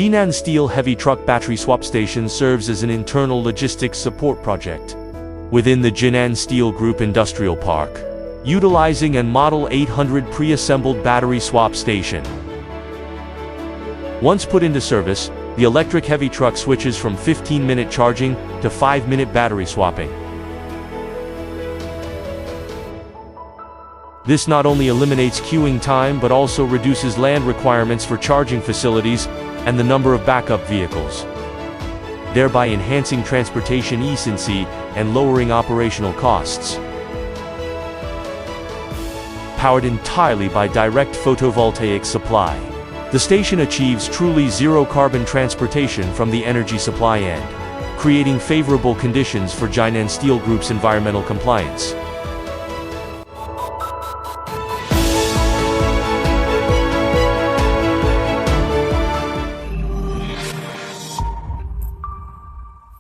Jinnan Steel heavy truck battery swap station serves as an internal logistics support project within the Jinnan Steel Group Industrial Park, utilizing a Model 800 pre-assembled battery swap station. Once put into service, the electric heavy truck switches from 15-minute charging to 5-minute battery swapping. This not only eliminates queuing time but also reduces land requirements for charging facilities and the number of backup vehicles, thereby enhancing transportation efficiency and lowering operational costs. Powered entirely by direct photovoltaic supply, the station achieves truly zero-carbon transportation from the energy supply end, creating favorable conditions for Jinnan Steel Group's environmental compliance.